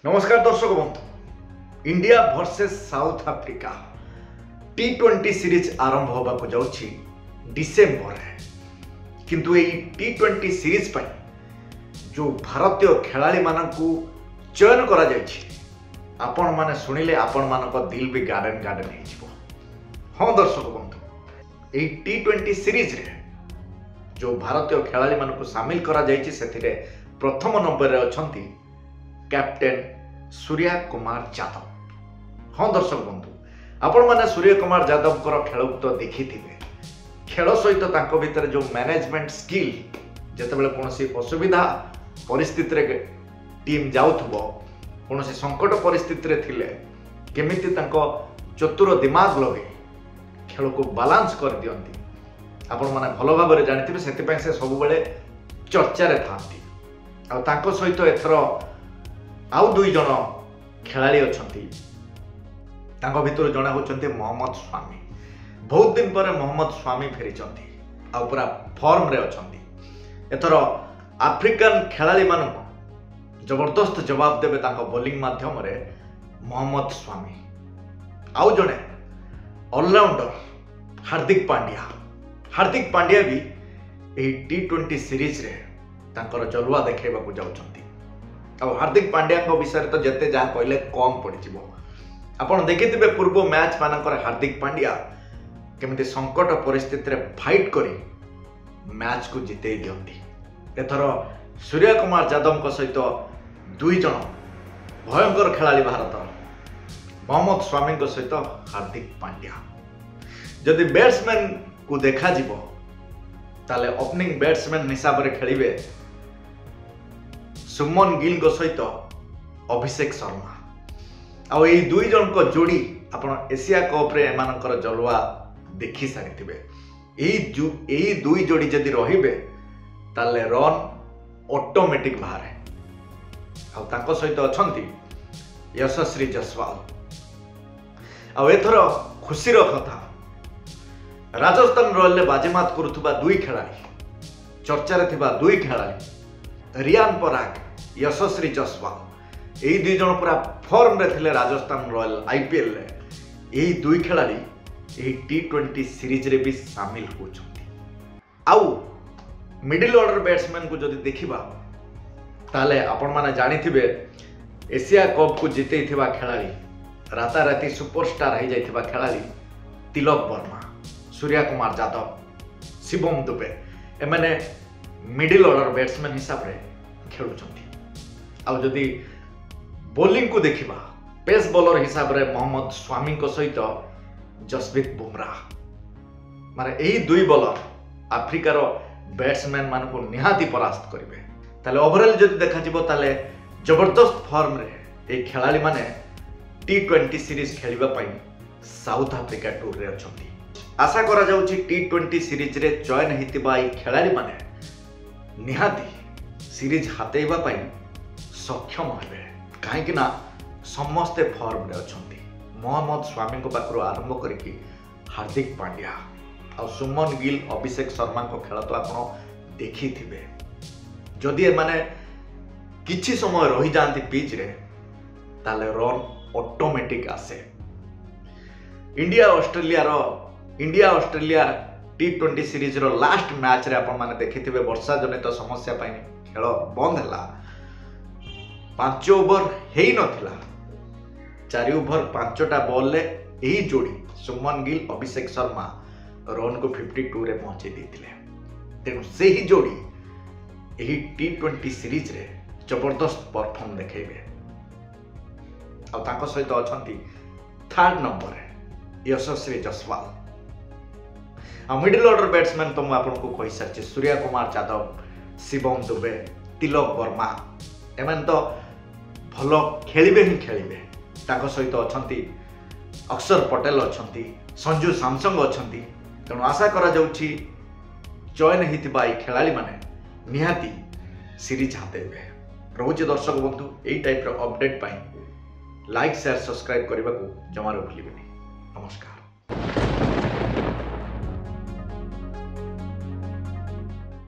नमस्कार दर्शक बंधु India versus south Africa T20 series आरंभ होगा जाउछि डिसेंबर रे किंतु एई T20 सीरीज पर जो भारतीय खिलाड़ी मानकू चयन करा जायछि आपण माने सुनिले आपण मानक दिल भी गार्डन गार्डन हे जिवो। हां दर्शक बंधु एई T20 सीरीज रे जो भारतीय खिलाड़ी मानकू शामिल करा जायछि सेथिरे प्रथम नंबर रे अछंती कैप्टेन सूर्य कुमार यादव। हाँ दर्शक बंधु आपण माने सूर्य कुमार यादव खेल तो देखी खेल सहित तांको भीतर जो मैनेजमेंट स्किल जेतेबेले कोनोसी असुविधा परिस्थिति रे टीम जाउथबो कोनोसी संकट परिस्थिति रे थिले केमिति तांको चतुर दिमाग लगे खेल को बैलेंस कर दियंती आपण माने भलो भाबरे जानिथिबे सेति पय से सब बेले चर्चा रे थांती आ तांको सहित एथरो आउ दुई जन खिलाड़ी अछंती तांको भितर जणा होचंती मोहम्मद स्वामी। बहुत दिन पर मोहम्मद स्वामी फेरिचंती आ पूरा फॉर्म रे अछंती। एथर अफ्रीकन खिलाड़ी मानक जबरदस्त जवाब देबे तांको बॉलिंग माध्यम रे मोहम्मद स्वामी। आउ जणे ऑलराउंडर हार्दिक पांड्या भी एही T20 सीरीज रे तांकर जलवा देखेबा को जाउचंती। अब हार्दिक पांड्या विषय तो जिते जहाँ कहले कम पड़ो आपड़ देखिथे पूर्व मैच मानकर हार्दिक पांड्या केमिति संकट परिस्थिति रे फाइट करी मैच को जिते दियंती। एथर सूर्य कुमार यादव सहित दुई जन भयंकर खिलाड़ी भारत मोहम्मद स्वामी सहित हार्दिक पांड्या। जदि बैट्समैन को देखा जिवो ताले ओपनिंग बैट्समैन हिसाब रे खेलिबे सुमन गिल सहित अभिषेक शर्मा। आ दुई जन को जोड़ी आप एशिया कप रे एमानकर जलवा देखी सारी यही दुई जोड़ी जदि रहिबे ताले रन ऑटोमेटिक बाहर आ सहित अछंती यशस्वी जसवाल। आ एथर खुशीर कथा राजस्थान रॉयल ले बाजीमात करुथुबा दुई खिलाड़ी चर्चा रे थिबा दुई खिलाड़ी रियान पराग यशस्वी जसवाल यही दुई जन पूरा फॉर्म रे थिले राजस्थान रॉयल आईपीएल रे यही दुई खिलाड़ी यही T20 सीरीज रे भी शामिल होछंती। आउ मिडिल ऑर्डर बैट्समैन को जदि देखिबा ताले आपण माने जानिथिबे एशिया कप को जितेइथिबा खिलाड़ी राताराती सुपरस्टार हो जाइथिबा खिलाड़ी तिलक वर्मा सूर्य कुमार यादव शिवम दुबे एमाने मिडिल ऑर्डर बैट्समैन हिसाब रे खेलुछंती। आउ जदि बॉलिंग को देखिबा पेस बॉलर हिसाब रे मोहम्मद स्वामी को सहित जसप्रीत बुमराह माने एही दुई बॉलर अफ्रीकार बैट्समैन मान को निहाती परास्त करिवे। ताले ओवरऑल जदि देखा जिवो ताले जबरदस्त फॉर्म रे ए खिलाड़ी माने T20 सीरीज खेलिबा पई साउथ अफ्रीका टूर रे अछंती। आशा करा जाउची T20 सीरीज रे चयन हितिबा ए खिलाड़ी माने निहाती सीरीज हातेइबा पई सक्षम हेबे काहेकि ना समस्ते फॉर्म रे अछंती। मोहम्मद स्वामी को पाखरो आरंभ करिकि हार्दिक पांड्या आ सुमन गिल अभिषेक शर्मा को खेल तो आपण देखि थिबे। जदि माने किछि समय रहि जांती पिच रे ताले रन ऑटोमेटिक आसे। इंडिया ऑस्ट्रेलिया T20 सीरीज रो लास्ट मैच रे आपण माने देखिथिबे वर्षा जनित समस्या पई खेल बंद हला 5 ओवर हेई नथिला 4 ओवर 5टा बॉल ले एही जोड़ी सुमन गिल अभिषेक शर्मा रन को 52 रे पहुंचे देथिले। तेनु सेही जोड़ी एही T20 सीरीज रे जबरदस्त परफॉर्म देखेबे। आ ताको सहित अछंती थर्ड नंबर रे यशस्वी जसवाल। आ मिडिल ऑर्डर बैट्समैन तो मैं आपको कहि सारछि सूर्य कुमार यादव शिवम दुबे तिलक वर्मा एमन तो भलो खेलिबे ही खेलिबे। ताको सहित अछंती अक्षर पटेल अछंती संजू सैमसंग अछंती। तेणु आशा करा जाउछि चयन हितिबा ए खिलाड़ी माने निहाती सीरीज हातेबे। रोज दर्शक बंधु एई टाइप रो अपडेट पाई लाइक शेयर सब्सक्राइब करबा को जमारो भूलिबेनी। नमस्कार।